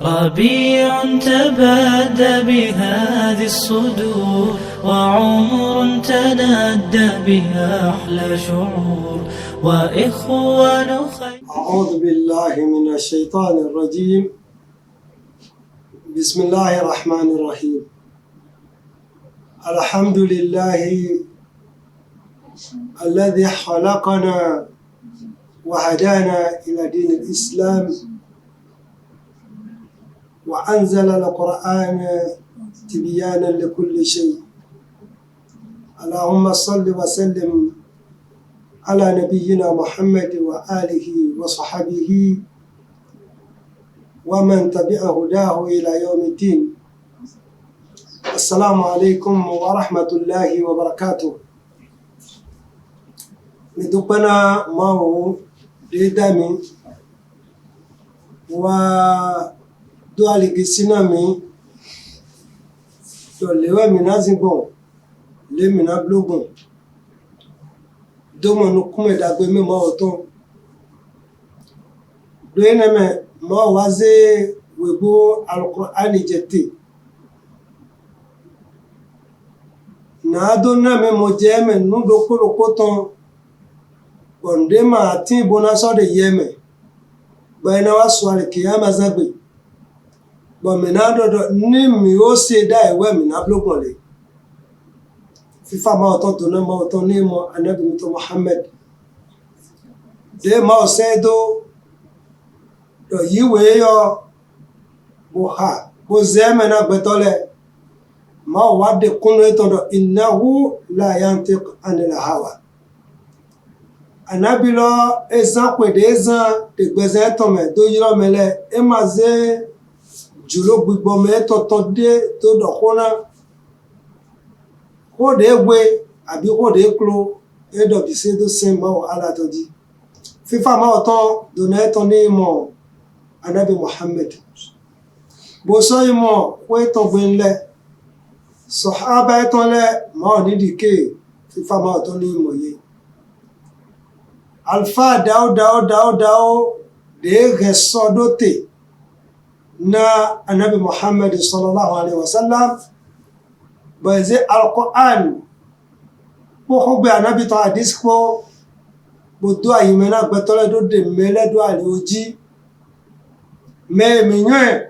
ربيع تبادى بهذه الصدور وعمر تنادى بها أحلى شعور وإخوان خير. أعوذ بالله من الشيطان الرجيم. بسم الله الرحمن الرحيم. الحمد لله الذي خلقنا وهدانا إلى دين الإسلام وأنزل القرآن تبيانا لكل شيء. اللهم صل وسلم على نبينا محمد وآله وصحبه ومن تبع هداه إلى يوم الدين. السلام عليكم ورحمة الله وبركاته. ندوبنا معه ديدامي ودوالي كسينامي دوليوه منازيبون لمنا بلوبون دوما نكومي داغبي مما اوتون دوينما ما وازي ويبو القرآن جتي نادونا مموجيمي ندوكو لكوتون bondema tin bona so de yeme bayna waswale kiyama zagbe bo menado do ni mi o se da ewe mi na blogon le fifa ma oton to na ma oton ni mo anabi mito Muhammad de ma o se do yiwe yo bo ha bo zeme na gbetole ma wa de kunu eton do innahu la yantiq anil hawa anabilo ezan kwede ezan de gbeze tome do yiro mele emaze julo gbigbo me toton de to do kona ko de gbe abi ko de klo e do bi se do sen ma ala to di fifa ma oton do na eton ni mo anabi Muhammad bo so imo ko eton gbe nle sahaba eton le ma ni dike fifa ma oton ni mo ye alfa dao de resodote na anabi Muhammad sallallahu alaihi wasallam baze alquran bo khogbe anabi to hadith ko bodo ayimena gbetole do de mele do ali oji me minye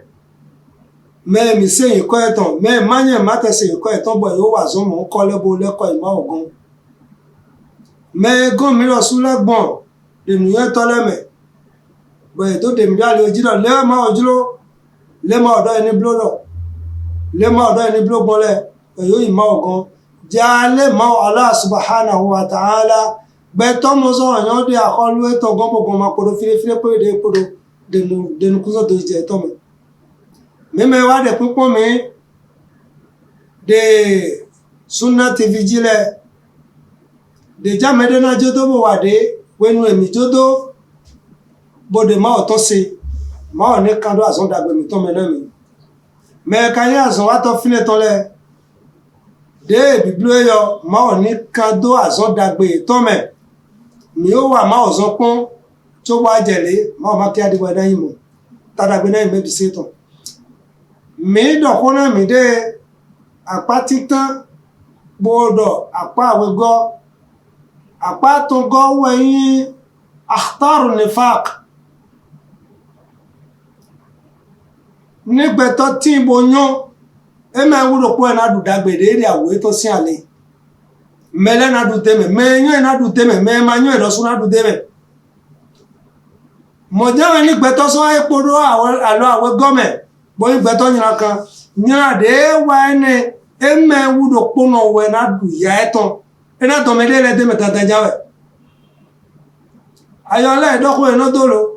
me mi se iko eton me manye mate se iko eton bo yo wa zo mo ko le bo le ko ima ogun me gon mi lo sulegbon de nuye toleme bo to de mi ale ojiro le ma ojiro le ma odo eni blodo le ma odo eni blogbon le yo ima ogun ja le ma Allah subhanahu wa ta'ala be to mo so yan de akolu eto gon bogon ma kodo fire pe de kodo de nu kuzo do je to me me wa de pupon mi de Sunna TV jile de jamede na jodo bo wade wenu emi jodo bode ma oto se ma oni kan do azon dagbe mi to me na mi me kan ya azon wa to file to le de biblo yo ma oni kan do azon dagbe to me mi o wa ma ozon pon to wa jele ma ki adigbo na yin mo ta dagbe na me bi se to mi do kona mi de apa titan bodo apa awego apato go weyin akhtar nifaq nígbà tó tin boyan e ma wuro po na du dagbede ri awe to sin ale mele na du teme me yan na du teme me ma yan lo sun na du teme mo jawe nígbà tó so epo do alo awe gome bo nígbà tó nyan kan nyan de wa ene e ma wuro po no we na du ya eton ena to mele le de meta jawe ayola edoko eno dolo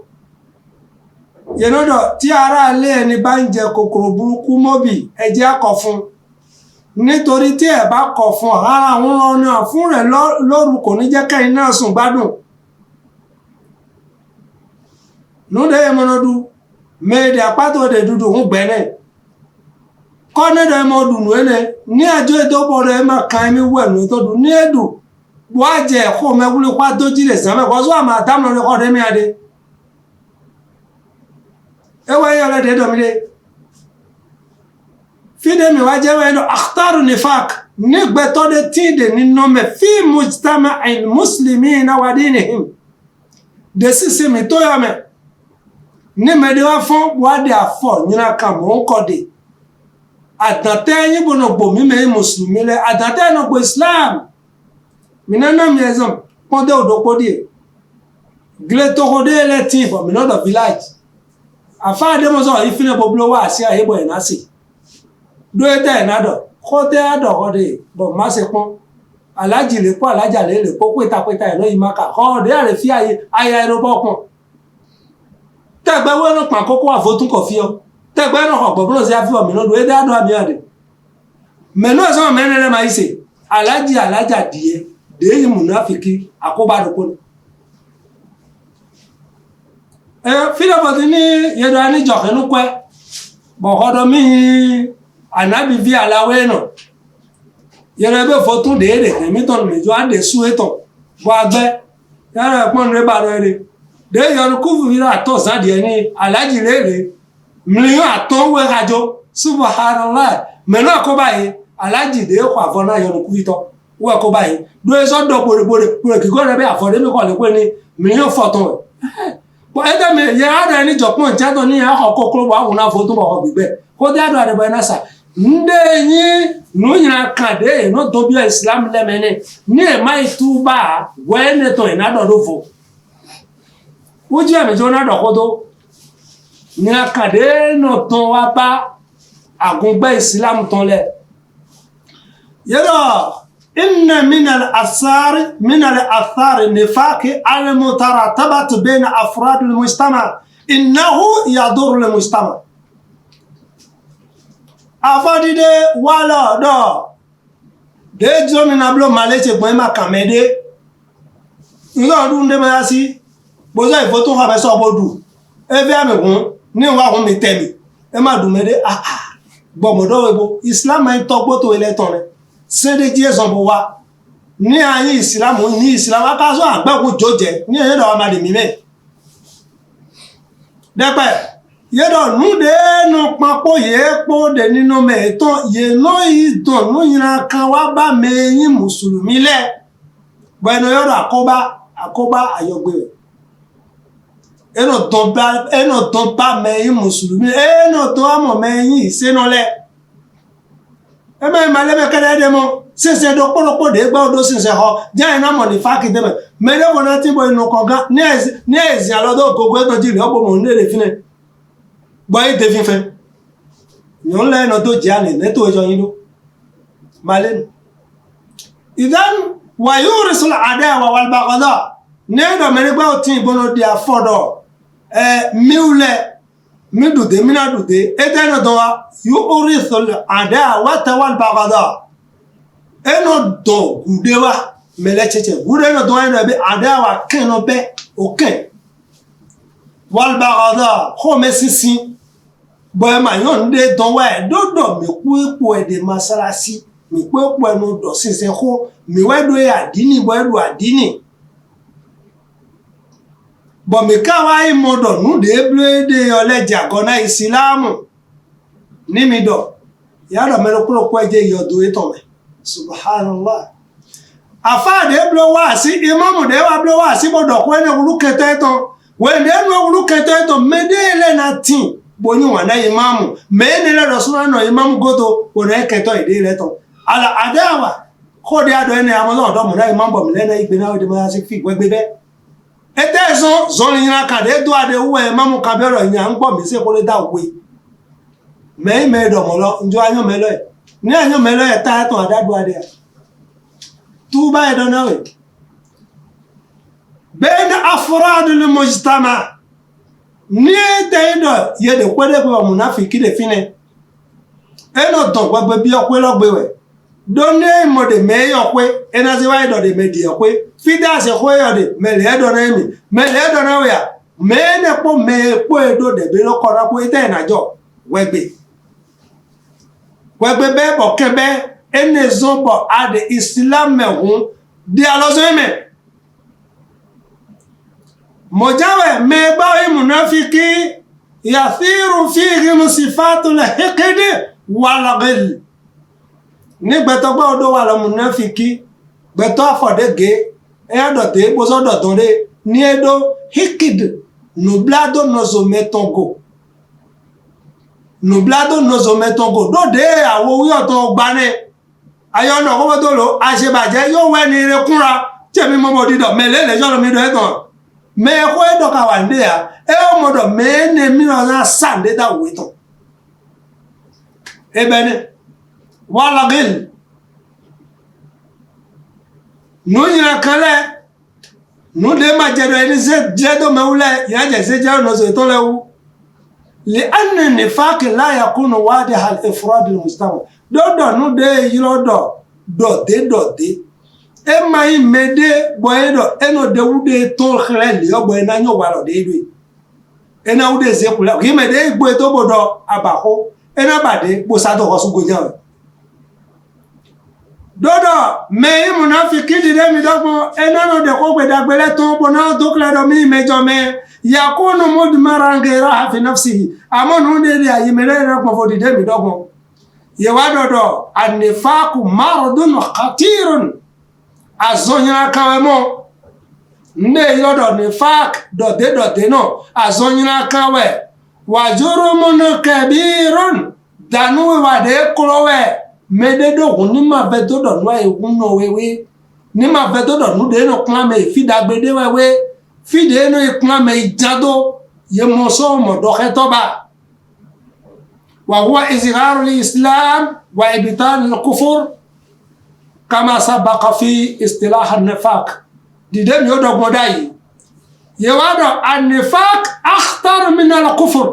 yenodo tí ara le ni bá ń jẹ kòkòrò burúkú mobi ẹ jẹ́ akofun nítorí tí ẹ bá kofun ara won ona fún rẹ̀ lóru kò ní jẹ́ kẹ́yin náà sùn gbádùn nu de monodu me de apato de dudu hun gbene ko ne de modu nu ene ni ajo edobo re ma kan mi wenu to du ni edu wa je ko me wuli kwa doji le san me ko so ama tam no ko de mi ade ewa yala de domide fide mi waje wa no akhtaru nifaq ni gbeto de tinde ni nome fi mujtama'il muslimina wa dinihim de sisi mi to ya me ni me de wa fon wa de afo nyina kan mo nko de adante yin bono gbo mi me muslimi le adante no gbo islam mi na mi exam ponde odoko die gle to ko de le tin for mi no do village afa de mo so ifine boblo wa si aye boy na si do ete na do ko te ado ko de bo ma se pon alaji le po alaja le po peta e no imaka ko de are fi aye ro bo pon tegbe we no pan koko afotun ko fi o tegbe no ko gbogbo si afi o mi no do ete ado ami ade me no so me ne le ma ise alaja die de yi munafiki akoba do ko fila botini yedo ani jokenu kwe bo hodo mi anabi vi alawe no yere be fotun de mi ton mi jo ade su eton bo agbe yara pon re ba re de yon ku vi ra to san de ni alaji rere mi yo aton we gajo subhanallah me no ko bayi alaji de ko afona yon ku to we ko bayi do so do bore ki go re be afode mi ko le pe ni mi yo foton ede me ye ada ni jopon jato ni ha kokoro wa wona foto bo gbigbe ko de ado ade bana sa nde yin no yin kan de no to bi islam le mene ni e mai tuba wene to ina do fo oji ame jo na do ko do ni kan de no to wa ba agungbe islam ton le yero إن من الآثار النفاق المترتبة بين أفراد المجتمع إنه يضر المجتمع أفادي ولا دا de jomi na blo maleche gbo ma kamede ngo dun de ma si bozo ifoto ha be so bodu e bi amegun ni wa hun mi temi e ma dun mede gbo modo webo islam ma to gbo to ile ton re c'est de Dieu son pouvoir ni ayi islam akaso agbegun joje ni edo ma de mi me depe yedo nu de no papo ye po de ninu me ton ye no idon nu yin kan wa ba me yin musulumi le bueno yodo akoba ayogbe eno ton ba me yin musulumi eno to amo me yin se no le eme maleme kede demo sese do polopo de gba odo sese ho je na mo ni faki deme mere wona ti bo inu konga ni ezi alodo gogo to jiri obo mo nle fine gbo ite fife ni on le no to je ani ne to ejo yin do malen idan wa yurisul adawa wal baghdha ne do mere gba o tin bono di afodo miule midude minadude eteno do yurisul adawa wal baghdha eno do gudewa melecheche gude no do eno be adawa keno be oken wal baghdha ko mesisi boy ma yon de don wa dodo mi ku epo e de masalasi mi ku epo eno do sise ko mi wedo e adini boy do adini bo mi ka wa imodo nu de blede oleja gona islamu ni mi do ya do me lo ko eje yodo eto me subhanallah afa de blo wa si imamu de wa blo wa si bodo ko ene wulu kete to we de no wulu kete to medele na tin boni wa na imamu me ne le rasulullah no imamu goto ko na keto ide le to ala adawa ko de ado ene amolo do mo na imamu bo mi le na igbe na o de ma si fi gbegbe be ete zon yin kan de do ade wo imamu kan be ro yin an gbo mi se ko le da we me do mo lo njo anyo me lo ni anyo me lo e ta to adadu ade tu ba e do na we بين أفراد المجتمع نيتيدو يدي kwede ko munafiki de fine eno don gbagbe bi okwe logbe we donne mo de me okwe ena se wa do de me di okwe fida se ko yo de me le do na mi me le do na we ya me ne po me po edo de be lo kora po ite na jo wegbe be bo kebe ene zombo ade islam mehun di alozo me mojawe me ba munafiki yathiru fihim sifatul hiqd wal ghil nígbà tó gbọ́ ọdọ́ wà lọ́mù náà fi kí gbẹ̀tọ́ àfọ̀dẹ́gẹ́ ẹ̀yàdọ̀tẹ́ gbọ́sọ́dọ̀tọ́ rẹ̀ ní ẹ̀dọ́ hiqd nublado nozometongo dóde àwọn orí ọ̀tọ̀ gbanẹ́ ayọ́nà ọkọ̀ tó lò àṣebàjẹ́ yóò wẹ́ ní eré kúnra tí èmi mọ́mọ́ dídọ̀ mẹ́lẹ́ lẹ́jọ́ lọ́mí dọ̀ ẹ̀tàn mẹ́ẹ̀kọ́ ẹ̀dọ̀ka wà ní à ẹ̀ ọmọdọ̀ mẹ́ẹ̀ẹ́nẹ́ mìíràn náà sàǹdé dáwò tán ẹbẹ̀ ni wàlàgìl nù yìnyín kanlẹ̀ nù dé má jẹ́dọ̀ ẹni jẹ́dọ̀ mẹ́wúlẹ̀ yẹn jẹ́ sí jẹ́ ọ̀nà sọ̀tọ́ lẹ́wù lè ẹni nìfàkì láyà kúnnù wádìí hal ifrad mustapha dọ́dọ̀ nù dé yìí lọ́dọ̀ dọ̀dé ẹ máa yín mẹ́dẹ́ bọ̀ ẹ dọ̀ ẹ nà dé wúdé tó xlẹ̀ lé ọgbọ̀ ẹ náà yóò wà lọ́dẹ̀ ẹ dọ̀ ẹ náà wúdé zẹ́kulẹ̀ kì í mẹ́dẹ́ gbọ́ ẹ tó bọ̀ dọ̀ àbàkó ẹ náà bàdé gbọ́ sádọ̀ ọ̀sùn gbọ́jà rẹ̀ dọ́dọ̀ mẹ́yìn múnáfíkì dìde mi dọ́gbọ́n ẹ náà nà dẹ̀ kó gbẹdàgbẹ́lẹ́ tó bọ̀ náà tó kílẹ̀ dọ̀ mí mẹ́jọ mẹ́ yakunu mudmaran ghayra fi nafsihi àmọ́ nù dé dé àyè mẹ́lẹ́ rẹ̀ pọ̀ fò dìde mi dọ́gbọ́n yẹwà dọ́dọ̀ an-nifaqu maradun khatirun azonyina kawemo nde yodo nifaq dode no azonyina kawe wajurumun kabirun danu wade klowe mededo hunima vedodo no eguno wewe nima vedodo no de no klame fidagbede wewe fide no klame ijado yemoso modo khetoba wa huwa izharu al-islam wa ibtal al-kufr kama sabaka fi istilah an-nifaq dide mi odo gboda yi ye wado an-nifaq akhtar min al-kufr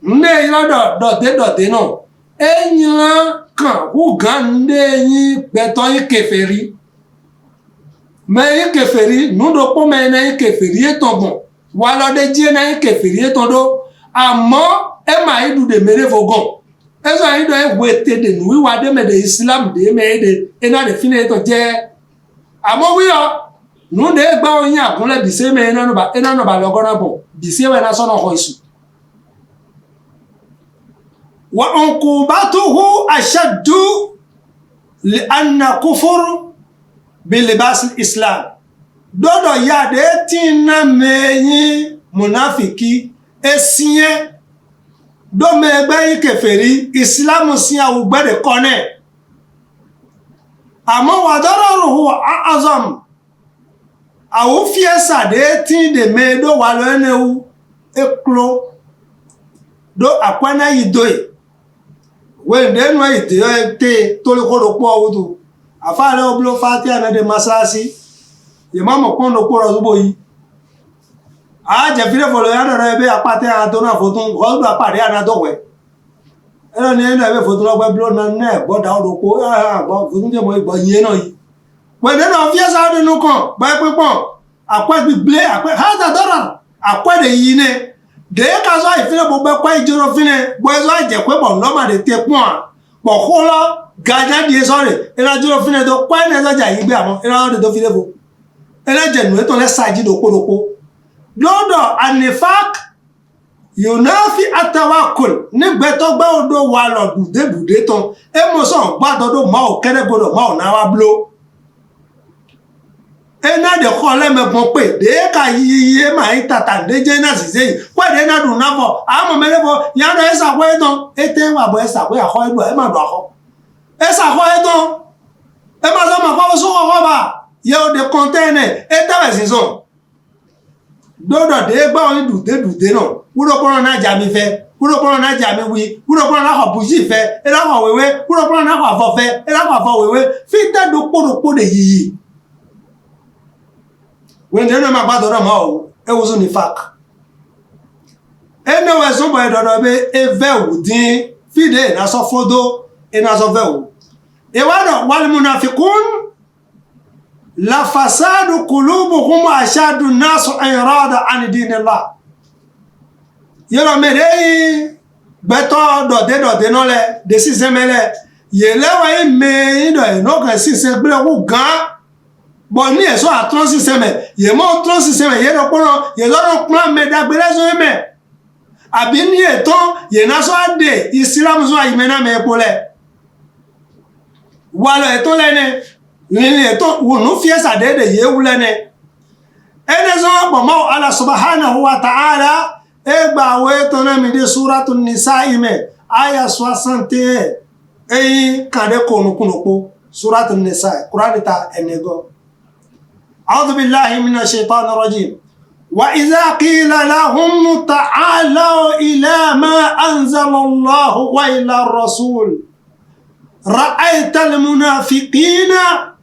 nde yodo dode no enyan kan hu gande yin peto yin kèfèrí me yin kèfèrí nudo po me na yin kèfèrí etongbon wa lo de je na yin kèfèrí etondo àmọ́ e ma idu de mere vogon eso ayi do egwete de nu wiwa de me de islam de me de ena de fine to je àmọ́ wi o nu de gba oyin akunle bi se me ena no ba logona bo bi se we na so no ho isu wa uqubatuhu ashaddu li anna kufur bi libas al-islam dodo ya de tinna meyin munafiki esiye do me egbe yin kèfèrí islam sin awu gbede kone àmọ́ wa dararuhu azam awu fiesa de tin de me do wa lo enewu eklo do akwana yidoe we de no ite te to le ko po awudu afare oblo fatia na de masasi ye mama ko no ko rozubo yi a je fire folo ya do re be apate a to na fotun ko do apare ana do we ero ni na be fotun lo gbe blo na ne gbo da odo po gbo fotun je mo igbo yin na yi we de no fie sa de nu kan ba pe pon akwa bi ble akwa ha da dora akwa de yi ne de ka so ifire bo be kwa ijoro fine bo so je pe bo no ma de te pon po ko lo gaja di so re ina joro fine do kwa ne so ja yi gbe amo ina do file fo ina je nu eto le saji do po dodo an-nifaq yunafi at-tawakkul nígbà tó gba odo wa lo bude ton e mo so gba dodo ma o kere godo ma o na wa blo e na de ko le megbon pe de ka yiye ma itata de je na sise kwa de na dun na fo a mo mele fo ya do e sa ko eton e te wa bo e sa ko akho edo e ma do akho e sa ko eton e ma so ma ko so ko ba ye o de container e ta we sinso dodo de gba oni dude no wuro kono na jami fe wuro kono na jami wi wuro kono na ho buji fe e la ho wewe wuro kono na ho afo fe e la ho afo wewe fi ta do po de yiyi when de na ma gba dodo ma o e wo so nifaq e no we so boy dodo be e ve wudin fi de na so fodo e na so ve wo e wa do wal munafiqun la fasadu qulubuhum ashadu an-nas irada an dinillah yero merei beto dode no le de sisemele yelewa me ido no kan sise gbe ku gan bo ni eso atron siseme ye mo tron siseme ye do poro ye do plan me dagbere so me abini eton yena so ade islam so ayimena me pole walo eton lene ni eton wonu fiesa de ye wulene ene so bomo ala subhanahu wa ta'ala egba we to na mi de suratul nisa ime aya 61 kade konukunopo suratul nisa qur'an ta enego a'udhu billahi minash shaitanir rajim وإذا قيل لهم تعالوا إلى ما أنزل الله وإلى الرسول رأيت المنافقين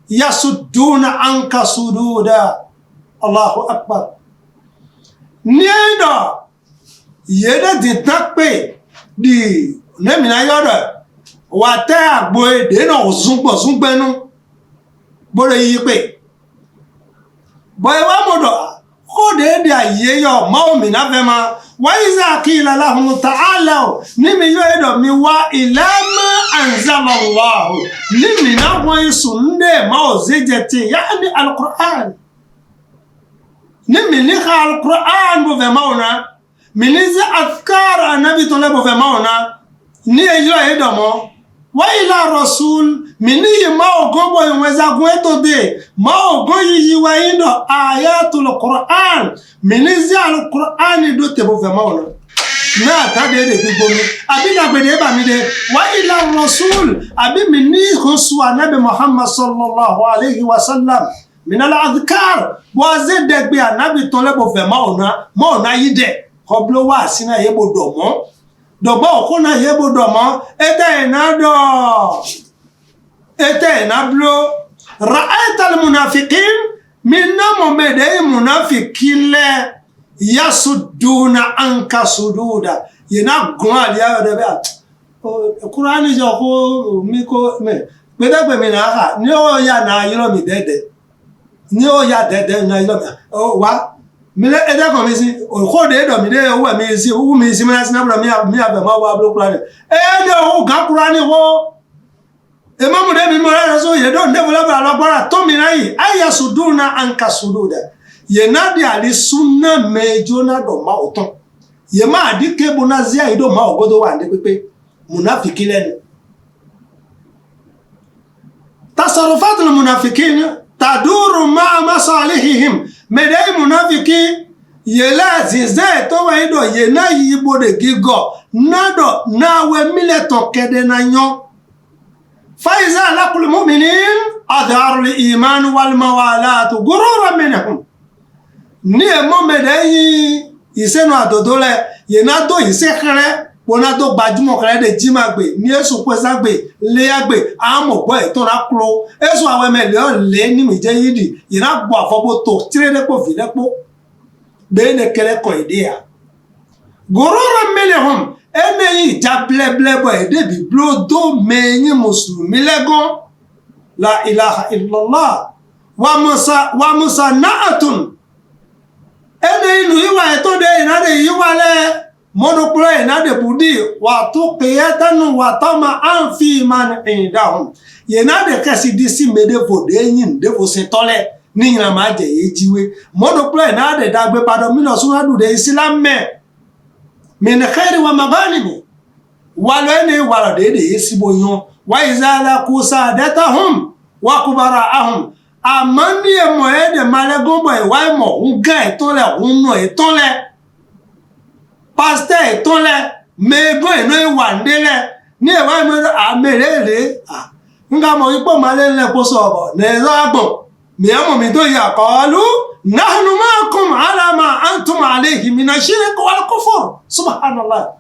يصدون عنك صدودا الله أكبر نيدا يدا دتاكبي دي نمنا يدا واتا بوي دينا زنبنو بوري يبي بوي وامودو kode de ayeyo maomi na vema wa iza qila lahum ta'alu nimi yodo mi wa ila ma anzala Allah nimi na wa sunde maozejete yani alquran nimi ni alquran bo vema ona miniza afkar anabi to lebo vema ona ni yodo mo wa ila rasul mini ma ogombo inweza gweto de ma ogoyi yiwa indo ayatul qur'an mini zi al qur'an do te bo vema ona na ta de gbomi abi na gbede ba mi de wa ila rasul abi mini khusu anabi muhammad sallallahu alaihi wasallam min al adhkar wa zede gbe anabi to lebo vema ona mo na yide koblo wa sina yebo domo dogba okuna yebo domo ete enablo ra'ayta almunafiqin minna mumede munafiqile yasudduna anka sududa yena gun ya de ba Qur'an jo ko mi ko me gbedagbe mi na ha ni o ya na yiro mi dede ni o ya dede na yiro mi o wa mile ede ko mi si o ko de do mi de o wa mi si o mi si mi na snabra mi aba ma wa blo Qur'an de o ga Qur'an wo emamu de mi mo ra so ye do develop alagbara to mi nayi aya suduna anka sududa ye na di ali sunna mejo na do ma oton ye ma di kebu na zia ido ma ogodo wa nde pepe munafiki len tasarrufatul munafiqin taduru ma masalihihim medai munafiki ye la zinze to wa ido ye na yibo de gigo nado na we mileto kede na nyo فإذا لقوا المؤمنين أظهروا الإيمان والموالاة غرورا منهم نيمو مدي isenu adodole ye na do isekere bona do gbajumo kere de jimagbe ni esu kwesagbe leagbe amogbo eton la klo esu awemele o le ni mi je yidi ye na gbo afobo to tiredepo videpo be ne kere ko idea غرورا منهم ene jablebe bo ede bi blodo meyin muslimi legon la ilaha illallah wa musa na'atun ene inu iwa eto de inade iwale monopole inade budi wa tuqiyatan wa tama an fi man indahum yenade kasi disi mede vode yin de vo se tole ni ina ma je ejiwe monopole inade dagbe pado mi no sunadu de islam me min khairi wa maghanimi walo ene wala de esibo yon wa izala kusadatahum wa kubara'ahum amani emo ede malegombo e wa mo unga etonle unno etonle pastor etonle mego eno e wandele ni e wa mo amerele nga mo ipo malele ko so ne ragbon mi amo mi to ya qalu nahnu ma'akum ala ma antum alayhi min ash-shirk wal kufr subhanallah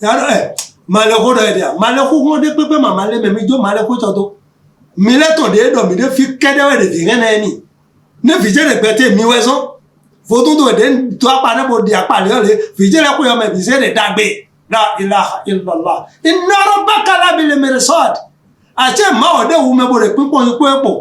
ya maleko do dia maleko ko de pepe mama le mi jo maleko to mi le to de do mi de fi kede we de ngene ni ne fi je de pete mi weson fotun do de to apa ne bo di apa le fi je le ko yo me bi se de dagbe la ilaha illallah inna rabbaka la bil mirsad ache ma o de wu me bo de pipo yin ko epo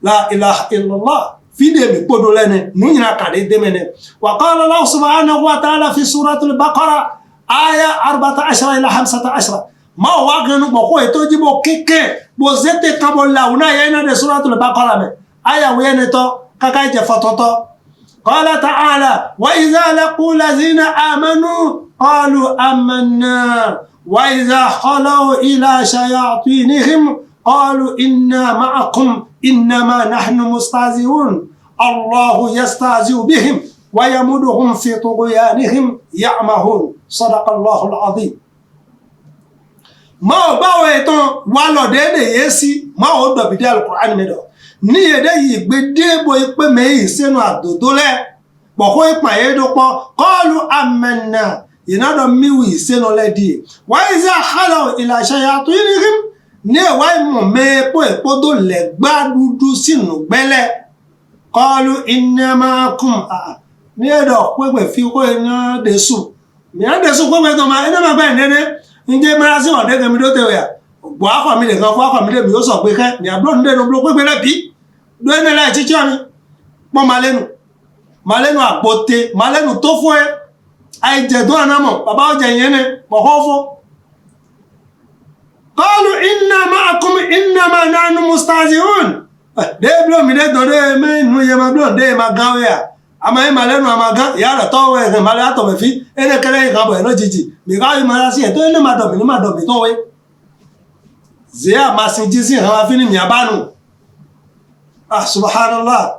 la ilaha illallah fide mi podo lene nunyina kade demene wa qala Allah subhanahu wa ta'ala fi suratul baqara aya 14 ila 15 ma wa ganu bo ko eto jibo keke bo zete kabo la una yana de suratul baqara me aya wene to kaka je fototo قال تعالى وإذا لقوا الذين آمنوا قالوا آمنا وإذا خلوا إلى شياطينهم قالوا إنا معكم إنما نحن مستهزئون الله يستهزئ بهم ويمدهم في طغيانهم يعمهون صدق الله العظيم. ما باwo eton wa lo dede yesi ma o do bi de alquran me do ni ede yi gbede bo ipe me yi senu adodo le bo ko ipa ye do po qalu amanna ina do mi wi senu le di wa iza khalu ila shayatinihim ni wa mo me po epodo le gba dudu sinu gbele qalu inna ma'akum ni edo pe fi ko ina desu mi an desu ko me do ma ina ma ba nene nje mara si won de mi do te ya gbo akọ mi le kan fún akọ mi le mi ó sọ pé kan mi abro nde no blo pe le bi do ene la ti mi po malenu apote malenu tó fún ẹ ai je do anamo baba o je yen ne mo hofo qalu inna ma'akum inna ma nahnu mustahzi'un de blo mi de do de me nu ye ma blo de ma gan ya ama e malenu ama gan ya ra to we gan male ato me fi ene kere gan bo eno jiji mi ga yi mara si e to ene ma do mi to we zia masinjisi han afini mi abanu subhanallah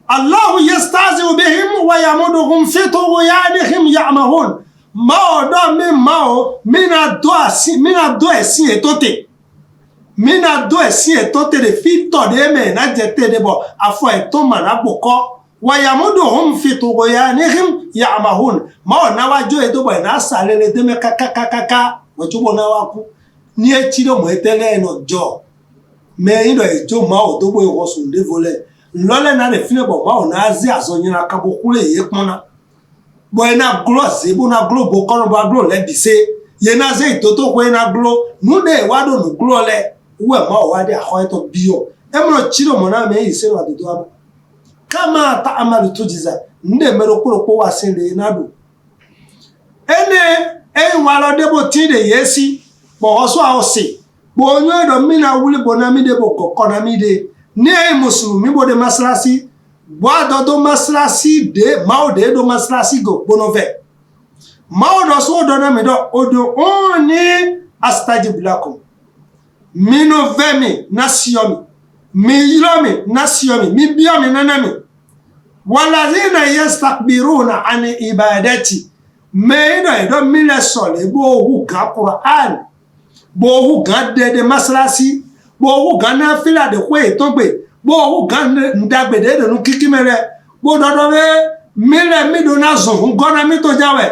Allah yastazi'u bihim wa yamuduhum fi tughyanihim ya'mahun ma do mi ma o mina do esin etote de fi to de me na jete de bo afo e to mana boko wa yamuduhum fi tughyanihim ya'mahun ma na wajo e to bo na salele de me kakakaka wajubo na waku ni echiro mo etele no jo me indo ejo ma o to bo wo sun de vole lole na le fine bo ma o na azi azonyin aka bo kule ye pona bo na glo se bo na glo bo kono ba glo le bi se ye na se itoto ko na glo nu de wa do nu glo le we ma o wa de aho to bio e mo chiro mo na me ise wa do am kama ta'amalu tujiza nde mero ko wa se le na do ene wa lo de bo ti de yesi bo so awose bo nyo do mi na wuli bo na mi de bo kokko na mi de ni muslimi bo de maslasi bo do maslasi de ma de do maslasi go bonove ma do so do na mi do odo oni astajib lakum mino vemi nasiomi mi yilomi nasiomi mi biomi nanami walazina yastakbiruna an ibadati me do mi le sole bo hu ka Qur'an bo hu gan de maslasi bo hu gan na fila de ko to gbe bo hu gan ndagbe de nu kikimere bo dodo be mire mi do na zo hu gona mi to jawe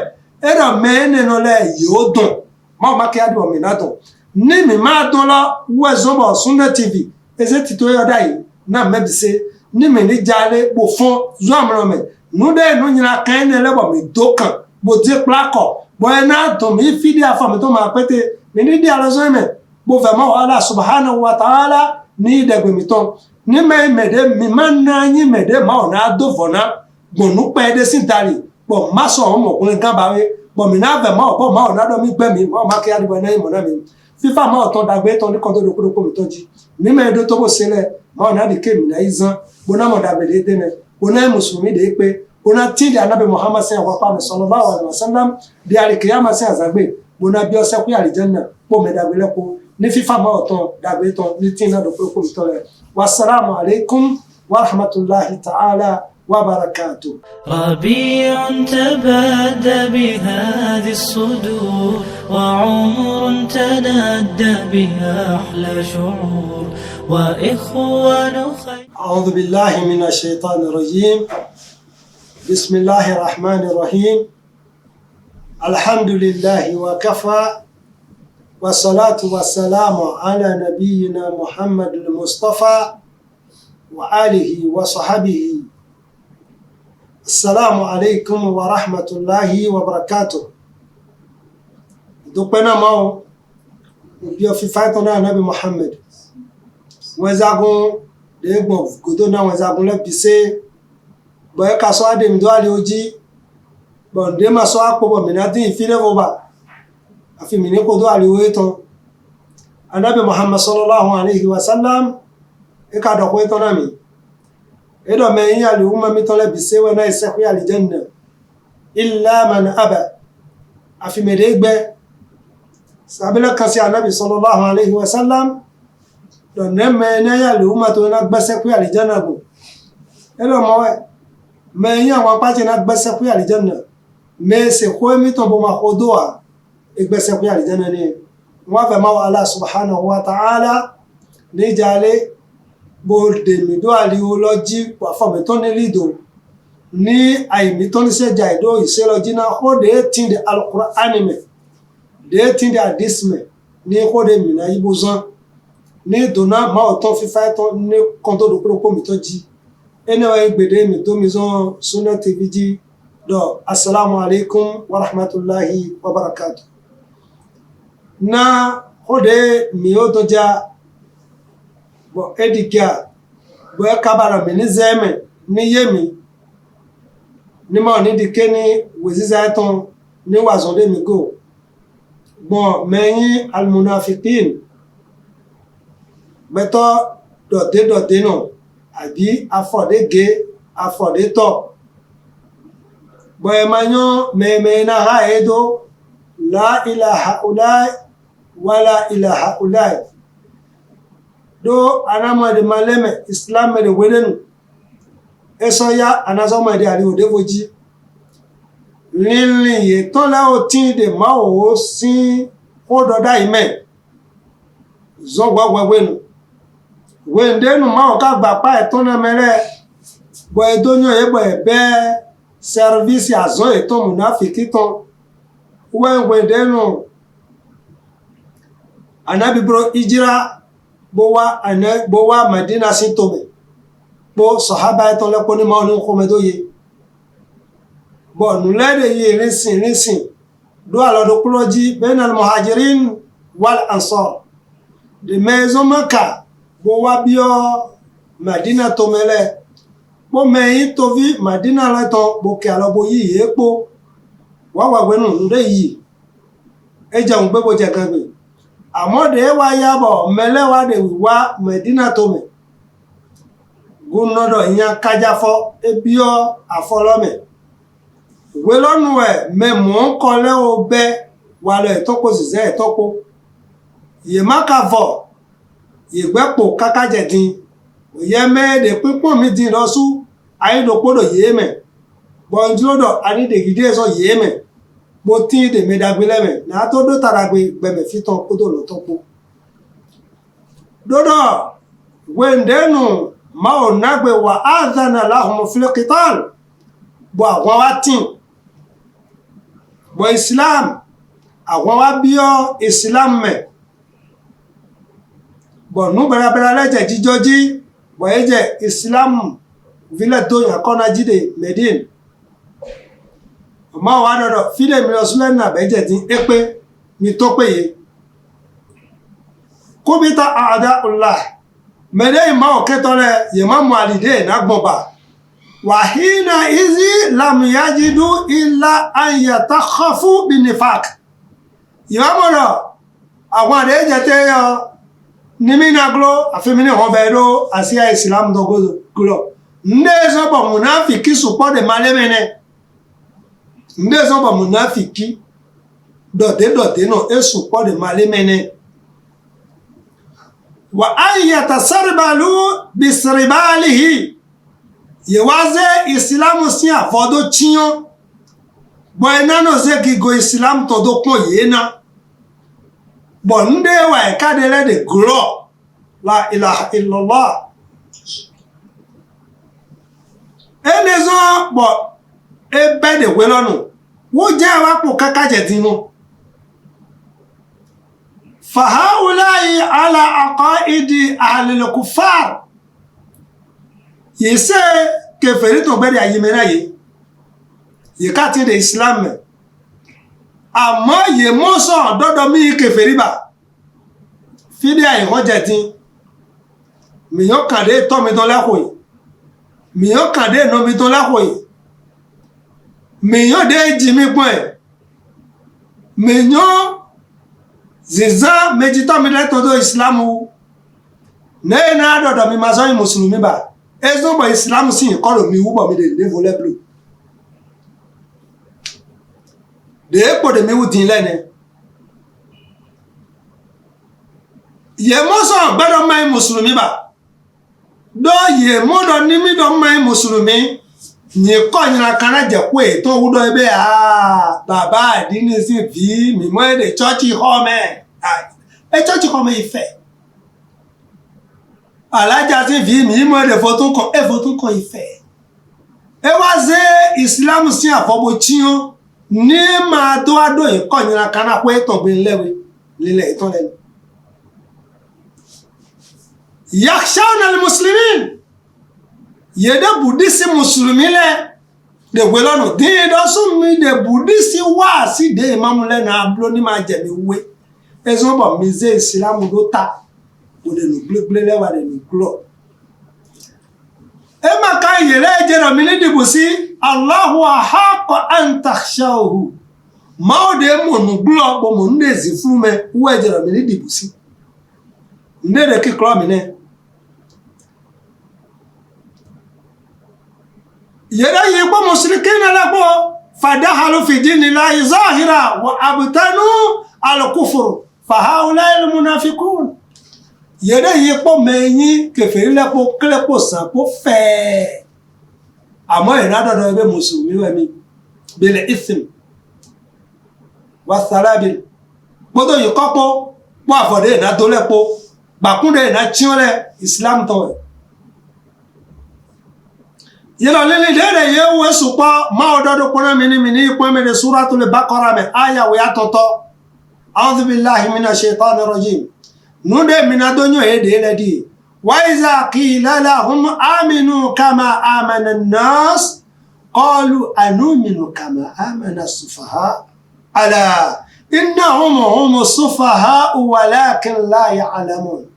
e do me ne no le yo don ma ke adu mi na don ni mi ma don lo wo zo bo Sunna TV eze ti to yo dai na me bi se ni mi ni jale bo fon zo amro me nu de nu nyina kan ne le bo mi dokan bo di plako bo na to mi fidi afa mi to ma pete mi ni di alozo me bo fa ma Allah subhanahu wa ta'ala ni de gbe mi ton ni me de mi man na yin me de ma ona do fona gbonu pe de sintari bo ma so mo kun gan ba we bo mi na ve ma bo ma ona do mi gbe mi mo ma ke adibo na mo na mi fifa ma o ton dagbe ton ni kon to do ko mi ton ji mi me do to bo sele ma ona de ke mi na izan bo na mo dagbe de tene bo na muslimi de pe ona ti de anabi Muhammad sallallahu alaihi wasallam di al-qiyamah se azagbe bona bi o se ku aljanna po me dagbe lepo ni fifa ma o ton dagbe ton ni tin na do ko mi ton le wassalamu alaikum wa rahmatullahi ta'ala wa barakatuh. ربيع تبادى بهذه الصدور وعمر تنادى بها أحلى شعور وإخوان خير. أعوذ بالله من الشيطان الرجيم. بسم الله الرحمن الرحيم. الحمد لله وكفى والصلاة والسلام على نبينا محمد المصطفى وآله وصحبه. السلام عليكم ورحمة الله وبركاته. دوبنا ماو بيو في فايتنا نبي محمد وزاغون ديغبو غدونا وزاغون لبيسي boy ka so ade mi do ale oji bon de ma so apo bo mi na tin fi levo ba afi mi ni ko do ale we ton anabi Muhammad sallallahu alaihi wasallam e ka do ko ton na mi edo me yin ali umma mi tole bi sewe na isekhu al janna illa man aba afi medegbe sabila kasi anabi sallallahu alaihi wasallam do ne me na ya li umma to na gbesekhu al janna go edo mo me yin àwọn pa ti na gbesekhu al janna me se ko mi to bo ma khodoa igbesekhu al janna ni wa fa ma Allah subhanahu wa ta'ala ni jale bo de mi do aliology wa fa me to ni lido ni ai mi to ni se jaido iselogy na ho de tin de alquran me de tin de hadith me ni ho de mi na ibozan ni dona ma o to fi fa to ni konto do pro mi to ji anyway gbede mi to mi zon Sunna TV ji do assalamu alaikum wa rahmatullahi wa barakatuh na ho de mi o to ja bo edikia bo kabara mi ni zeme ni yemi ni mo ni dike ni weziza ton ni wazonde mi go bon meyin al munafiqin beto dote no abi afodege afode to bo e manyo me na ha edo la ilaha ulai wala ilaha ulai do anama de maleme islam de wedenu eso ya anazo de ari ode foji lili ye to la o tin de ma o sin o do da ime zo gwagwenu wendenu ma o ka gba pa e to na mere bo e do yan ye bo e be service azo e to munafiki to wendenu anabi bro ijira bo wa Madina sin to me bo sahaba to le ko ni ma onu ko me do ye bo nu le de ye rinsin do alo do kuloji bain al muhajirin wal ansar de maison Maka bo wa bio Madina to mele bo me yi to vi Madina la to bo ke alo bo yi epo wa gwenu nde yi e ja un gbe bo je kan gbe amode wa yabo mele wa de wa Medina to me gunodo yan kajafo ebio afolome we lonu e me mo ko le obe wa lo etopo zize etopo ye makavo ye gbepo kakaje din ye me de pipon mi din lo su ayi do podo ye me bo njodo ani de gide so ye me bo tin de me dagbele me na to do taragbe gbe me fiton podo lo topo dodo wendenu ma o nagbe wa adhana lahum fil qital bo àwọn wa tin bo Islam àwọn wa bio Islam me bo nu bera leje jijoji bo eje Islam vile to yan kona jide Medine ma wa dodo fide mi osule na beje tin epe mi to peye kubita a'da'ullah mede ma o ketole ye ma mu alide na gbonba wa hina izi lam yajidu illa an yatakhafu binifaq yamoro àwọn de je te yo ni mi na glo afemini ho be do asia Islam do glo ndezo bo munafiki support de malemene ndezo bo munafiki dote no e support de malemene wa an yatasarbalu bisribalihi yewaze Islam si afodo chiyan bo enano ze gigo Islam to do pon yena bo nde wa e kadele de grow la ilaha illallah enezo bo ebe de welonu wo je wa po kakaje dinu فهؤلاء على عقائد أهل الكفار يسي كفري تو بری ayimena ye ye ka ti de Islam àmọ́ ye mo so dodo mi keferi ba fidi ai hoje tin mi yo kade to mi don la ko yi mi yo kade no mi don la ko yi mi yo de ji mi pon e mi yo ziza mejita mi le todo Islamu ne na dodo mi maso muslimi ba ezo bo islam si ko lo mi wu bo mi de volet bleu de po de mi wu din le ne ye mo so gbado mai muslimi ba do ye mo do ni mi do mai muslimi ni ko nyina kana je ko e to wu do ebe baba adini si vi mi mo de church home e church home ife alaja si vi mi mo de photo ko ife e wa ze islam si afobo chion ni ma to ado e ko nyina kana ko e to gbe lewe lele to le yakhshawna almuslimin yede budisi muslimi le de welono de do sun mi de budisi wa si de imam le na ablo ni ma je mi we ezo bo mi ze islam do ta o de no gble le wa de no glo e ma ka yele je no mi ni dibusi Allahu ahaq an takhshawhu ma o de mo no glo bo mo ndezi fume we je no mi ni dibusi ndere ki klo mi ne yera yebo mushrikina labo fadahalu fi dinillahi zahira wa abtanu al-kufr fa haula al-munafiqun yera yebo meyin keferi lepo klepo san po fe amo ina dodo be muslimi we mi bil ithm wa salabil bodo yikopo po afode na to lepo bakunde na chiole islam to yelo lele dere ye we supa ma ododo pona mini po me de suratul baqara me aya we atoto a'udhu billahi minash shaitanir rajim nude minadonyo e de ledi wa iza qila lahum aminu kama amana an-nas qalu anu'minu kama amana as-sufaha ala innahum hum as-sufaha walakin la ya'lamun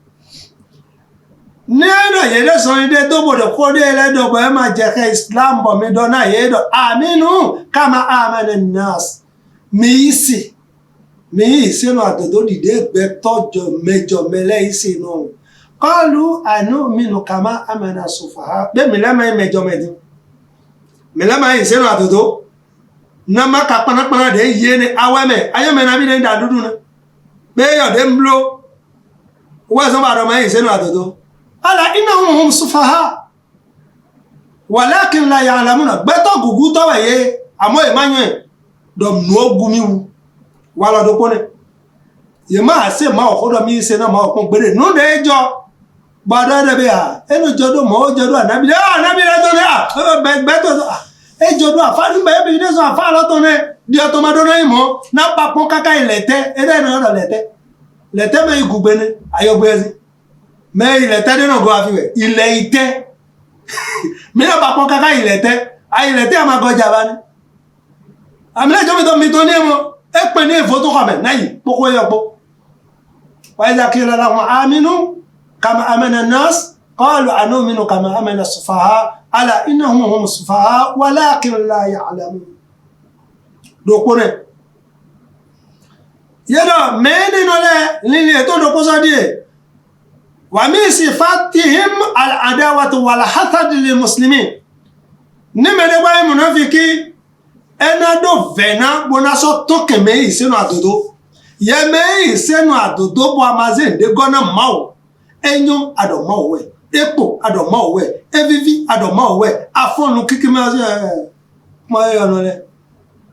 neno yede so ide to bodo ko de le do ba ma je ke islam bo mi do na yedo aminu kama amana an-nas mi isi no adodo dide gbe tojo mejo mele isi no qalu anu'minu kama amana sufaha be mi la ma mejo mejo mi la ma isi no adodo na ma ka pana de ye ni aweme ayeme na bi de da dudu na be yo de mblo wa so ba do ma isi no adodo ala innahum hum sufaha walakin la ya'lamuna beto gugu to waye amo emanwe do no gumiwu wala do pone ye ma se ma o kodo mi se na ma o kon gbere no de jo gbado de be enu jodo mo jodo anabi la to ne beto e jodo afa ni be de so afa lo to ne di o to ma do na imo na papon kaka ilete e de na do lete me igugbe ne ayogbe ezi mais il était de no go afiwe ile ite mi na papon kaka ile te ama goja bani amle jo mi to ni mo e pe ni photo ko me nayi poko yo po wa iza qila lahum aminu kama amana an-nas qalu anu'minu kama amana as-sufaha ala innahum hum as-sufaha walakin la ya'lamun do ko ne yedo meni no le lili to do ko so die ومن صفاتهم العداوة والحسد للمسلمين نمره باي منافقي انا دو فنا بوناسو توكمي سينو adodo yeme senu adodo bo amaze de gona mawo enyo adomo we epo adomo we evivi adomo we afonu kikima mayo no le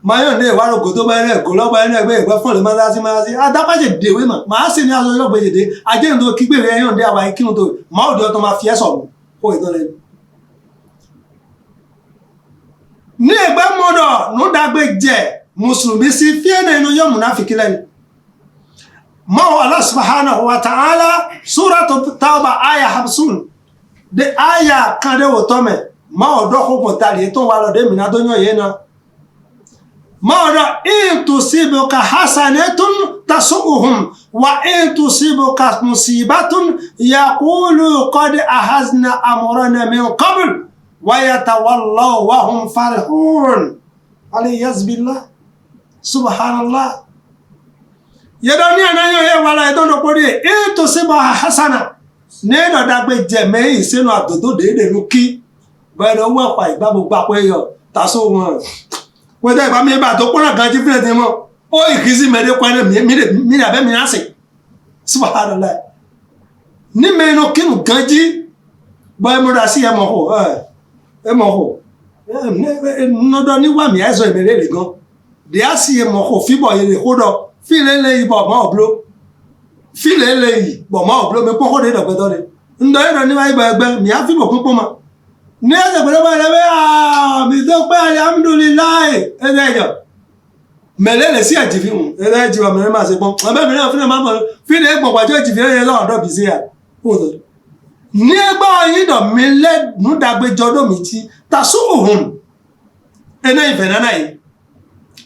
mayo ne wa rogo to ba re go lo ba ne gbe fun le mazi adapa je dewe ma se ni aso lo gbe de aje ndo kigbe re yon de awa ikinu to ma o de to ma fi eso ko idon le ni egbe modo no dagbe je muslimi si fie na inu yo munafiki le ma Allah subhanahu wa ta'ala suratu tauba aya 50 de aya kan de wo to me ma o do ko ko tali to wa lo de mi na do yan ye na ماذا إن تصيبك حسنة تسؤهم وإن تصيبك مصيبة يقولوا قد أخذنا أمرنا من قبل ويتولوا وهم فرحون عليه بالله سبحان الله يدوني أنا يا ولا يدون قولي إن تصيبها حسنة ne do dagbe je me ise no adodo de nu ki ba do wa pa igba bo gba pe yo ta so won we da ba mi ba to pon kan ji fere ti mo o ikisi me de kwa mi da be mi ase subhanallah ni me no kinu ganji ba mo da si e mo ho no do ni wa mi aizo e mere le gan de asi e mo ho fi bo ye le ho do fi le ibo mo oblo fi le yi bo mo oblo me poko de do pe do de ndo e do ni wa ibo egbe mi a fi bo pon ma ni e se pe ba le be mi do pe alhamdulillah e de jo melele si ajifi un e de ji wa me ma se pon abe mi na fi na ma mo fi le gbon pa jo jifi ye lo do bi si ya o do ni egba yin do mi le nu dagbe jodo mi ti tasuhum ene ifenana yi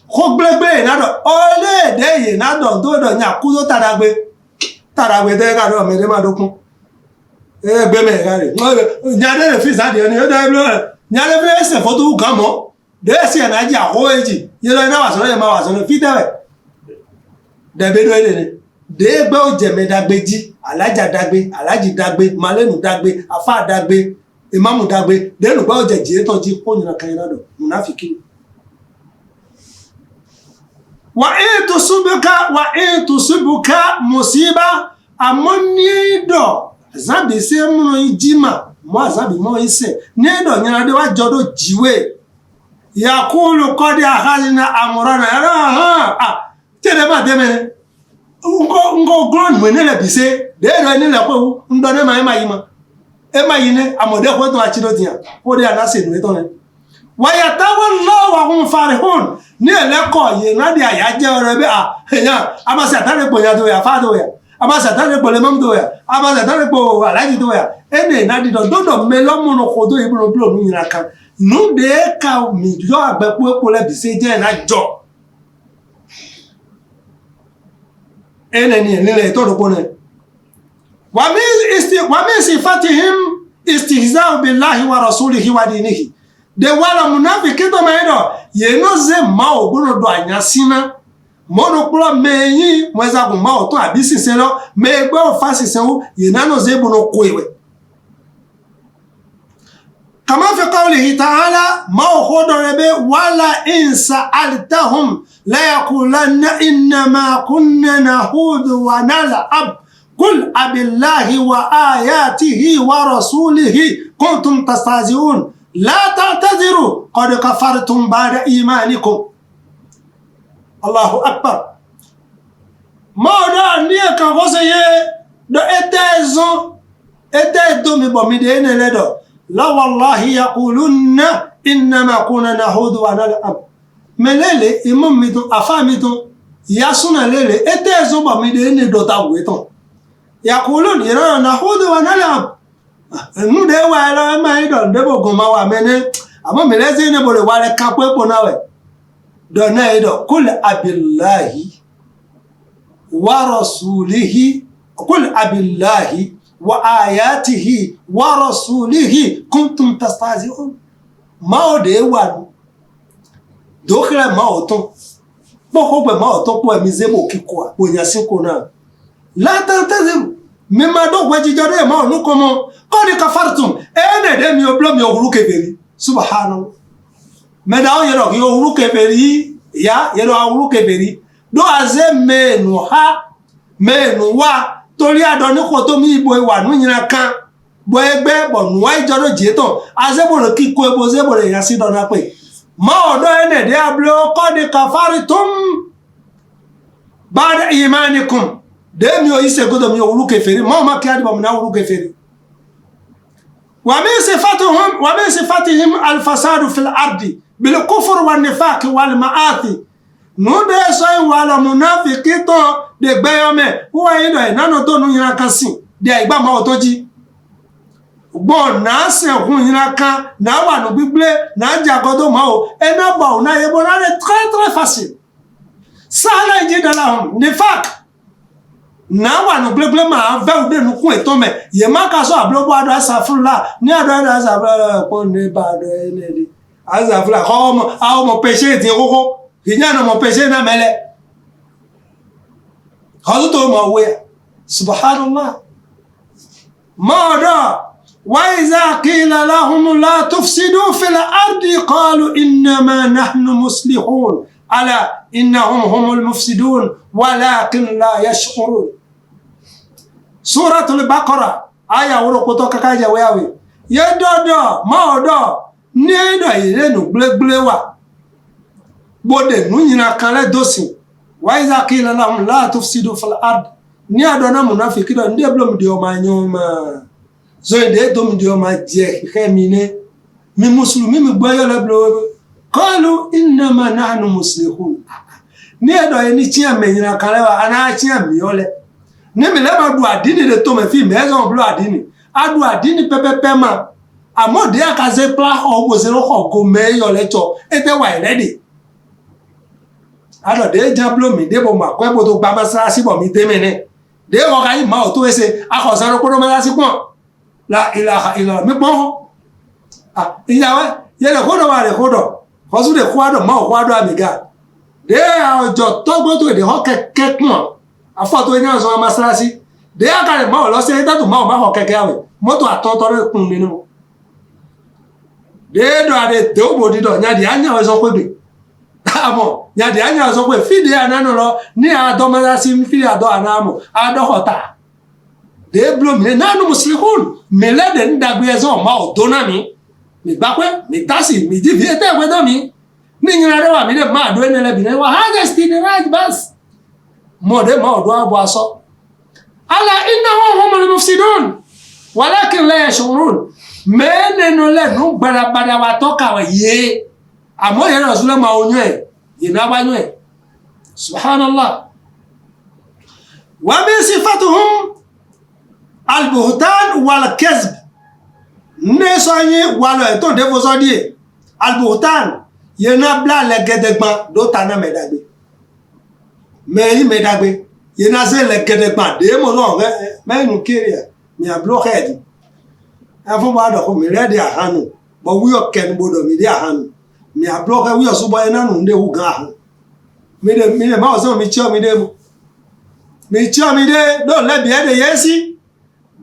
ko gbegbe na do ole de yi na do do nya ku so taragbe de ka do me de ma dokun e gbe me ga re nya de fi sa de ni o de blo nya de fi se foto kan mo de si na ji aho eji ye lo na wa so ye ma wa so fi de be do de de gbe o je me dagbe ji alaja dagbe alaji dagbe malenu dagbe afa dagbe imamu dagbe de nu gba o je ji to ji ko nyina kan na do munafiki wa in tusibuka musiba amoni do zabi se mu ijima mo zabi mo ise ni do nyina de wa jodo jiwe yaqulu qad akhadna amrana tere ma de me ngo gron we ne le bi se de ro ni le ko ndo ne ma yi ma e ma yi ne amode ko to achido tian o de ana se nu to ne wa yatawallahu wa hum farihun ni eleko ye na de aya je oro be eyan ama se atare po ya do ya fa do ya ama se atare po le mom do ya ama se atare po alaji do ya ene na di do me lo mu no ko do ibro blo nu yin kan nu de ka mi yo agbe po le bi se je na jo ene ni le to do ko ne wa min sifatihim istihza'u billahi wa rasulihi wa dinihi de wala munafiki to medo ye no ze ma ogboro do anya sina mono pro meyin mweza gun ma oto abi sise lo me gbe o fa sise wu ye na no ze bono ko ewe kama fi qawlihi ta'ala ma khodo rebe wala insa altahum la yaqulanna inna ma kunna nahudu wa nal'ab qul abillahi wa ayatihi wa rasulihi kuntum tastahzi'un لا تعتذروا قد كفرتم بعد إيمانكم الله أكبر ما دا نيه كان غوسيه دو اتازون مي بومي دي نلدو لا والله يقولون إنما كنا نهود ونلعب ملele imam mi ton afa mi ton ya suna lele اتازون بومي دي ندو تاوي ton يقولون إننا نهود ونلعب nu de wa lo ma do de bo gun ma wa mene amo me le se ne bo le wa le kan pe po na we do na do kul abillahi wa rasulihi kul abillahi wa ayatihi wa rasulihi kuntum tastahzi'un ma o de wa do kre ma o ton bo ko gbe ma o ton po mi ze mo kiko po yan sin ko na la tantazimu mema do gwaji jode ma nu ko mo ko ni kafartum ene de mi oblo mi ohuru keferi subhanallah me da o yero ki ohuru keferi ya yero ohuru keferi do aze menu wa tori ado ni ko to mi ibo iwa nu yin kan bo egbe bo nu wa ijodo je ton aze bo ki ko ebo ze bo re yan si do na pe ma odo ene de ablo ko ni kafartum ba'da imanikum demi o ise godo mi ohuru keferi ma ki adi bo na ohuru keferi wa min sifatihim al-fasadu fil ardi bil kufr wan nifaq wal ma'asi nu de so wala munafiqi to de gbeyome wo yin do nano to nu yin kan sin de igba ma otoji gbo na se hun yin kan na wa no bible na ja godo ma o ena ba na ye bo na très facile sala ji dalahum nifaq na wa no gbegle ma ve ode nu kun eto me ye ma ka so ablo bo ado asafula ni ado asafula ko ne ba do enedi asafula ko mo peche ti koko kinya no mo peche na mele halu to ma we subhanallah موضوع وإذا قيل لهم لا تفسدوا في الأرض قالوا إنما نحن مصلحون ألا إنهم هم المفسدون ولكن لا يشعرون. سورة البقرة آية ورقة كاكاجا وياوي يدودو موضوع نيدو يلينو بلبلوا بودي نونينا كالي دوسي وإذا قيل لهم لا تفسدوا في الأرض نيادونا منافقين ندبلوم ديوما نيوما zoide dom dioma je khemine mi muslimi mi boyo la blo qalu inma nahnu muslihun ni edo eni ti amenyina kalewa ana ti amiole ni mi le ma du adini de to me fi maison blo adini adu adini pepepe ma amode akaze pla obo se ro go me yo lecho ete wa ready ado de jablo mi de bo ma ko bo to gba masara si bo mi temene de o ga yi ma o to ese akosaro ko do me la si pon la ilaha illa mi bon iyawe yele kodo wa le kodo fosu de kwado ma kwado amiga de ojo to gbo to de ho keke pon afoto ina so masalasi de akare ma lo se tatu ma ho keke awe moto atonto re kun ninu de do ade de obo dido nya di anya so pe be amo nya di anya so pe fide anano lo ni ado masalasi mi fide ado anamo ado hota de blo mi nanu muslihun me le de ndagbe ezo ma odona mi bakwe mi tasi mi di viete we do mi ni nyina re wa mi de ma do enele bi ne wa hagesti de right bas mo de ma odo abo aso ala innahum humul mufsidun walakin la yashurun me ne no le nu gbara wa toka wa ye amo ye rasul ma onyo e ye na ba nyo e subhanallah wa min sifatuhum البهتان والكذب نسوني ولا ايتون ديفو سودي البهتان ينا بلا لگدگban do tana medagbe me medagbe yena se lẹgẹdẹgbà dé mo náà mẹ́nu kéré ẹ̀ mi àblọ́kẹ́ẹ̀dì ẹfún bá dọ̀kọ́ mi rẹ́dì àhánu bọ̀ wíyọ̀ kẹnu gbọdọ̀ mi dé àhánu mi àblọ́kẹ́ wíyọ̀ súbọ̀ ẹ̀ náà nù ń dé wù gan àhánu mi lè máa sọ mi tíọ́ mi dé mu mi tíọ́ mi dé ló lẹ́bi ẹ̀ dé yé sí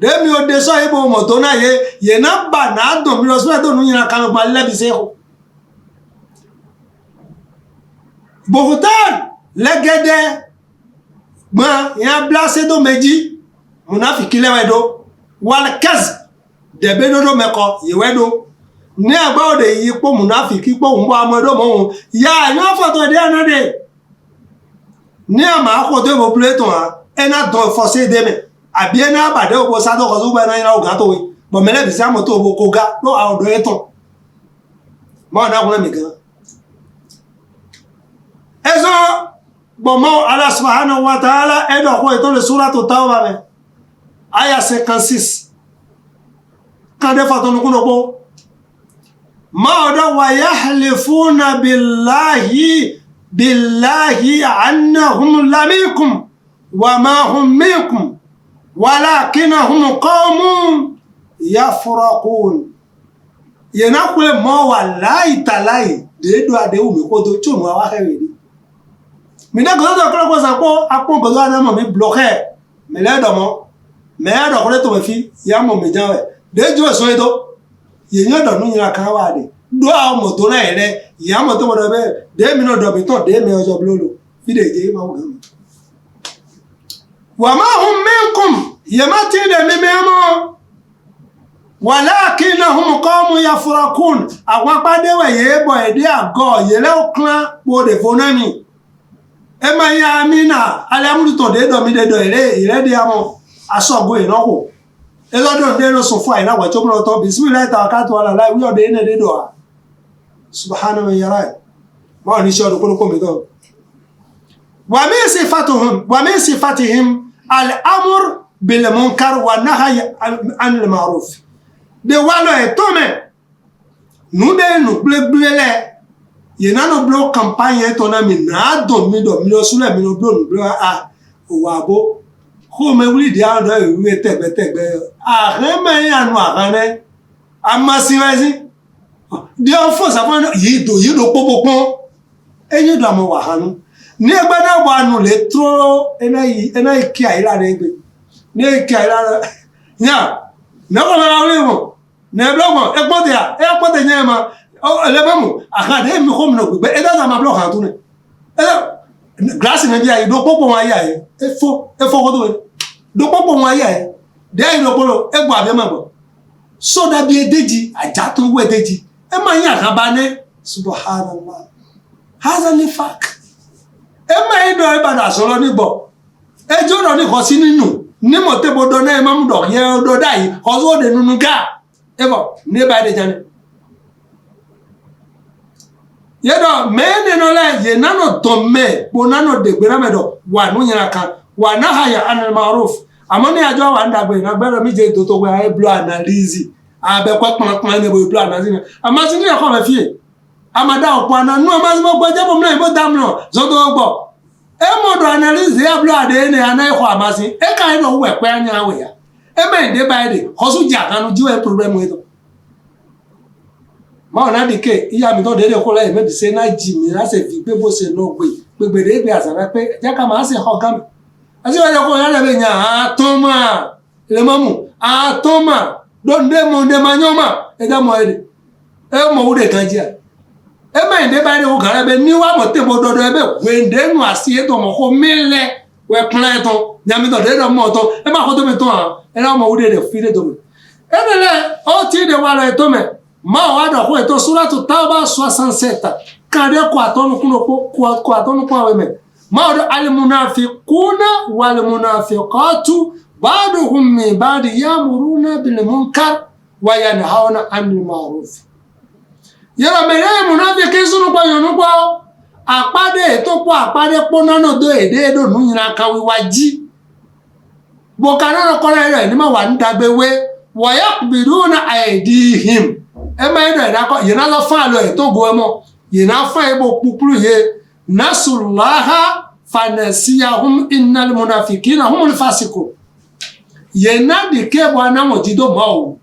dé mi ò dé sọ ibo mọ̀ tó náà yé náà bà náà dùn mi lọ sí ẹ̀dùn ní yìnyín kan gba lẹ́bi sí ẹ̀kọ́ bòkútàn lẹ́gẹ́dẹ́ gbọ́n ìyẹn bláṣẹ́ tó méjì múnáfìkí lẹ́wẹ̀dó wàlkẹ́sì dẹ̀bẹ́ dódó mẹ́kọ ìwẹ́dó ní ẹgbẹ́ òde yìí pọ̀ múnáfìkí pọ̀ ń bọ́ ọmọ ẹdó mọ́ òun ya ẹ̀yán fọ́tọ̀ ẹ̀dẹ́ ẹ̀nàdẹ́ ní àmà àkótó ìbò plétò hàn ẹ̀nà dán fọ́sẹ́ dẹ́mẹ̀ àbí ẹ̀nà àbàdẹ́ òbó sádọ́kọ̀ tó gbẹ́ náà ọ̀gá tó wé bọ̀mẹ́lẹ́bì sí àmọ́tò òbó kó ga ló àwọn ọ̀dọ́ ẹ̀tàn mọ́ ọ̀dá kúnlẹ̀ mi gan ẹ̀sọ́ gbọ̀mọ́ Allah subhanahu wa ta'ala ẹ̀dọ̀ kó ètò lè Suratu Tawbah bẹ̀ aya 56 kàndé fàtọ̀nukúnnọ̀pọ̀ ma ọ̀dọ̀ wa yahlifuna billahi annahum laminkum wa ma hum minkum walakinnahum qawmun yafraqun yẹ̀nà pé mọ́ wà láìtàláì déédọ́ adéhùn mi kó tó tí òun wá kẹrì rí mi dẹ́kọ̀ tó tọ́kọ́ lọ́pọ̀ sàpọ̀ apọ̀ bọ̀dọ̀ adámọ̀ mi blọ́kẹ́ mi lẹ́dọ̀mọ́ mẹ́ẹ̀dọ̀ kọ́lẹ́ tó mẹ́ fi yàmọ̀ mi jáwẹ̀ déjú èso ètò yìnyín ọ̀dọ̀ ní yìnyín kan wà dé dó àwọn mọ̀tò náà rẹ̀ ìyàmọ̀ tó mọ̀dọ̀ bẹ́ẹ̀ déèmì náà dọ̀bì tán déèmì ọjọ́ blólo fídè jẹ́ máa wù gán wà máa hùn minkum yẹ má tí dẹ̀ mi mẹ́mọ́ walakinnahum qawmun yafraqun àwọn apádéwẹ̀ yẹ́ bọ̀ ẹ̀dẹ́ àgọ́ yẹ́lẹ́ òkúnlá pòdè fónámi ẹ ma ya amina alamúlùtọ̀ dédọ̀ mi dédọ̀ ìrẹ́dẹ̀ àmọ́ aṣọ́gbó ìnáwó ẹlọ́dọ̀ dédọ̀ sọ fún àìnáwọ̀ tó mọ́ tọ́ bismillah tawakkaltu ala Allah wíọ̀dẹ̀ iná dédọ̀ à subhanahu wa ta'ala mọ́ ní ṣe ọdún kúrúkú mi tọ́ wa min sifatihim al-amr bil munkar wa nahy anil ma'ruf de walo etome nude nu gbegbele yena no blo campagne to na mi na do mi lo sule mi no blo nu blo owa bo ko me wuli di ando ewe tegbe are me anu arane amasiwezi di o fo sa fo yi do popopon eyin do amo wa hanu ni egbe na bo anu le tro ena ki aira re gbe ni ki aira nya ko la wimo ne blogo e pote nyama o le mamu akade mi ko mno gbe e da ma blogo han tun e glass na bia do popo wa ya e fo ko do popo wa ya e de do polo e gbo abe ma gbo so da bi edeji aja tun wo edeji e ma yan kan ba ne subhanallah haza nifaq e ma ido e bada sọ̀rọ̀ ni bo e joro ni ko si ninu ni mo te bodo na e ma mu do ye do dai ko so de nunu ga e bo ne ba de jane ye do me ne no la ye nano to me bo nano de gbera me do wa nu nyira kan wa na haya anil ma'ruf amoni ajo wa ndagbe na gbero mi je to we ai blue analysis abe kwa pon ne bo blue analysis amasi ni ko me fie amada opo ana nu amasi mo gboje bo mna ibo damno zo do gbo e mo do analysis ya blue ade ne ana ko amasi e kan no we pe anya we ya e me de ba de hosu ja kanu ji we problem we to ma ona dike iya mi to de ko la e me bi se na ji mi la se fi pe bo se no gbe de gbe asara pe je ka ma se ho gam asi wa ko ya le be nya atoma le mamu atoma donde mo de manyoma e da mo ede e mo ude kan ji a e ma inde ba de o gara be ni wa mo te bo dodo e be wende nu asi e to mo ko mele we plan to nya mi to de do mo to e ma ko to me to e na mo ude de fi de do me e le o ti de wa le to me ma wa do ko e to suratu tauba 67 kan de ko atonu kuno ko atonu ko we me ma do al munafiquna wal munafiqatu ba'duhum min ba'd ya'muruna bil munkar wa yanhauna 'anil ma'ruf yara mere munafiki sunu pa yonu pa apade to po apade pona no do ede do nu yira kan wi waji bo kanana ko re ni ma wa ndagbewe wa yaqbiduna aydihim e ma ede da ko yina lo fa lo e to go e mo yina fa e bo pupuru ye nasullaha fanasiyahum innal munafiqina humul fasiqun yena de ke bwana mo ti do mo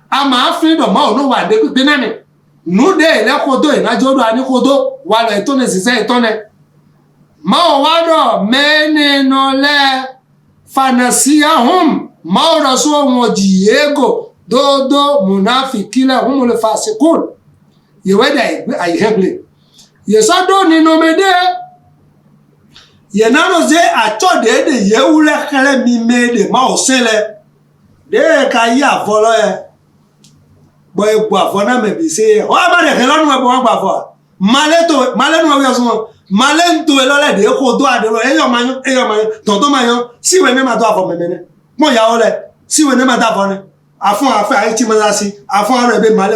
a ma fi do mo no wa de pe na mi nu de le ko do ina jo do ani ko do wa le to ne sise to ne ma wa do mene no le fanasiyahum ma rasul mo diego do munafiqina humul fasiqun ye we da ai heble ye so do ni no me de ye na no ze acho de ye wule kele mi me de ma o sele de ka ya folo e bo e gbo afona me bi se o ma de ke lonu e bo gba fo male nu we so male nto e lole de ko do ade ro e yo ma to ma yo si we me ma do afo me me ne mo ya o le si we ne ma da fo ne afun afa ai ti ma la si afun aro e be male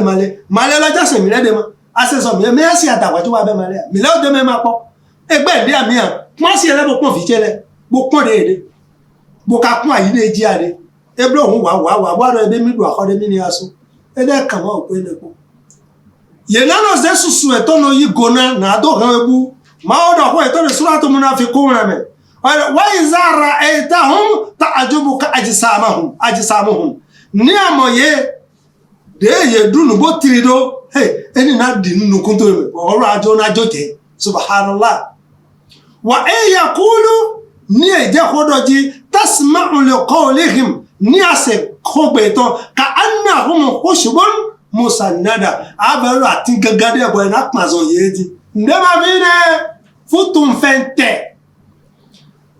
lo jase mi le de mo ase so me si atagba ti wa be male mi le o de me ma po egbe ile ami an wọ́n sì ẹlẹ́bọ̀ pọ̀ fi jẹ́lẹ̀ bó pọ̀ déédé bó ka kún àyí lè jí àdé ẹgbẹ́ òun wà wádọ̀ ẹgbẹ́ mílù àkọ́dé mí ní aṣọ ẹgbẹ́ kàmọ́ òpó ẹnẹ́pọ̀ yẹn náà ṣe sùsù ẹ̀tọ́ náà yí gona náà tó hàn ẹbú máa ọ̀dọ̀ ọ̀pọ̀ ẹ̀tọ́ rẹ̀ sọ́rọ̀ tó múná fi kún rẹ̀ mẹ́ wọ́n yìí zára ẹ̀ta hùn tá àjọbù ká àjísàmùhùn ní àmọ̀yé déèyè dùnú bó tiri dó ẹni náà dì nínú kúntó ọ̀rọ̀ àjọ náà jọ jẹ́ subhanallah wa yaqulu ni eje kodoji tasma'u liqawlihim ni ase kogbeton ka annahum khushbun musannada abaru ati gagade ebo na pazo yeji ndema vine futum fente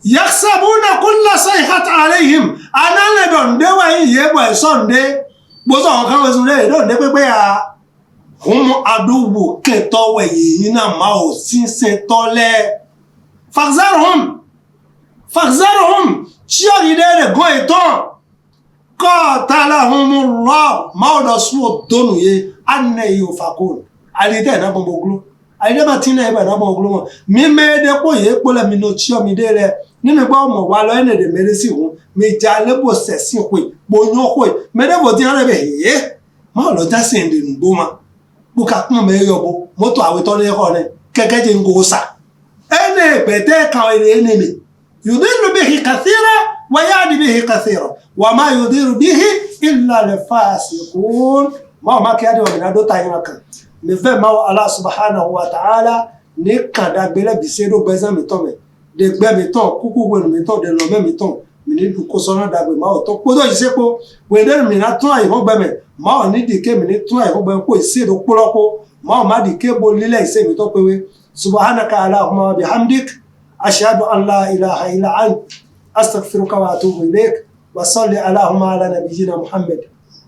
yakhsabuna kulla sayhat alayhim anale don dewa yebo sonde bozo kan wezule don de pepe a hum adubu keto we yina ma o sinse tole فاخذرهم شياري دير غويتون قاتلهم الله ما سو دونو يه ان يفقون علي ده na bogboglo ali de ma tin na e ba na bogboglo mi me de po ye po le mi no chi o mi de re nínú gba mo wa lo ene de mere si hun mi ja le bo sesin pe bo yan ko me de bo tin re be ye ma lo ja sin de nbo ma bu ka pon me yo bo moto awe to le ko ne keke je ngo sa ene bete ka ene me yudiru bihi kathira wa yadi bihi kathira wa ma yudiru bihi illa lifasiqun ma kiadi wa minado tayina kan me fe ma Allah subhanahu wa ta'ala ni kan da gbele bisedo bezan mi ton me de gbe mi ton kuku gbe mi ton de lo me mi ton mi mini du ko sona dagbe ma o to podo isepo we den mi na tun ayi ho gbe me ma o ni di ke mi ni tun ayi ho gbe ko ise do poloko ma o ma di ke bo lile ise mi to pewe subhanaka allahumma bihamdik ashhadu an la ilaha illa ant astaghfiruka wa atubu ilaik wa salli allahumma ala nabiyyina muhammad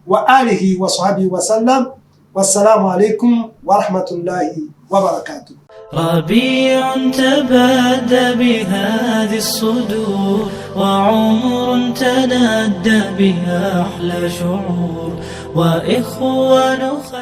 wa alihi wa sahbihi wa sallam wassalamu alaikum wa rahmatullahi wa barakatuh. ربيع تبادى بهذه الصدور وعمر تنادى بها أحلى شعور وإخوان خير